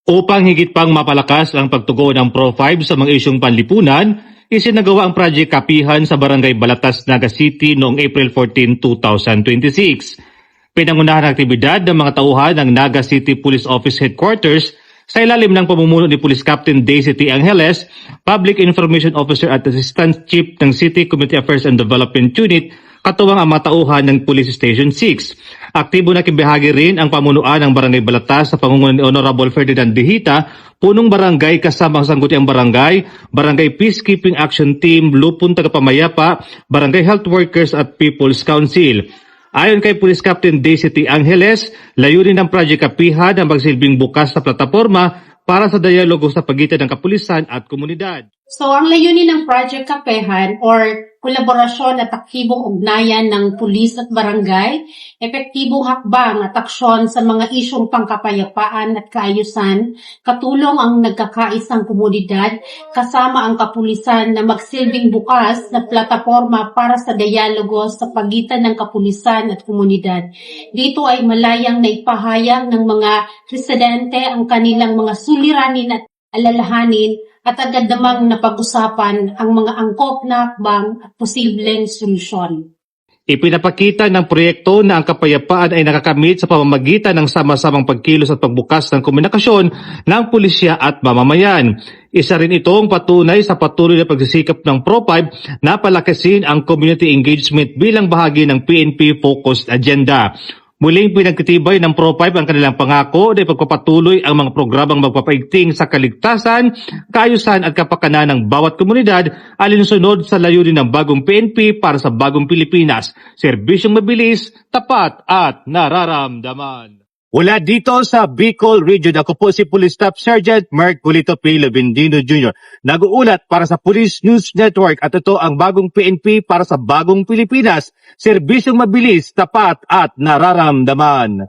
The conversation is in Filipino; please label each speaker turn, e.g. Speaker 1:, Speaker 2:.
Speaker 1: Upang higit pang mapalakas ang pagtugon ng Pro5 sa mga isyong panlipunan, isinagawa ang Project Kapihan sa Barangay Balatas, Naga City noong April 14, 2026. Pinangunahan ang aktibidad ng mga tauhan ng Naga City Police Office Headquarters sa ilalim ng pamumuno ni Police Captain Daisy T. Angeles, Public Information Officer at Assistant Chief ng City Community Affairs and Development Unit, katuwang ang mga tauhan ng Police Station 6. Aktibo na kibahagi rin ang pamunuan ng Barangay Balatas sa pangunguna ni Honorable Ferdinand Dihita, punong barangay kasama ang sangguniang barangay, Barangay Peacekeeping Action Team, Lupon Tagapamayapa, Barangay Health Workers at People's Council. Ayon kay Police Captain Daisy T. Angeles, layunin ng Project Kapihan ang magsilbing bukas na plataporma para sa dialogo sa pagitan ng kapulisan at komunidad.
Speaker 2: So, ang layunin ng Project Kapihan or kolaborasyon at aktibong ugnayan ng pulis at barangay, epektibong hakbang at aksyon sa mga isyong pangkapayapaan at kaayusan, katulong ang nagkakaisang komunidad kasama ang kapulisan na magsilbing bukas na plataporma para sa dialogo sa pagitan ng kapulisan at komunidad. Dito ay malayang naipahayag ng mga residente ang kanilang mga suliranin at alalahanin at agad namang napag-usapan ang mga angkop na hakbang at posibleng solusyon.
Speaker 1: Ipinapakita ng proyekto na ang kapayapaan ay nakakamit sa pamamagitan ng sama-samang pagkilos at pagbukas ng komunikasyon ng pulisya at mamamayan. Isa rin itong patunay sa patuloy na pagsisikap ng Pro5 na palakasin ang community engagement bilang bahagi ng PNP-focused agenda. Muling pinagtitibay ng Pro5 ang kanilang pangako na ipagpapatuloy ang mga programang magpapaigting sa kaligtasan, kaayusan at kapakanan ng bawat komunidad alinsunod sa layunin ng bagong PNP para sa bagong Pilipinas. Serbisyong mabilis, tapat at nararamdaman. Wala dito sa Bicol Region, ako po si Police Staff Sergeant Mark Culito P. Levendino Jr. Nag-uulat para sa Police News Network at ito ang bagong PNP para sa bagong Pilipinas. Serbisyong mabilis, tapat at nararamdaman.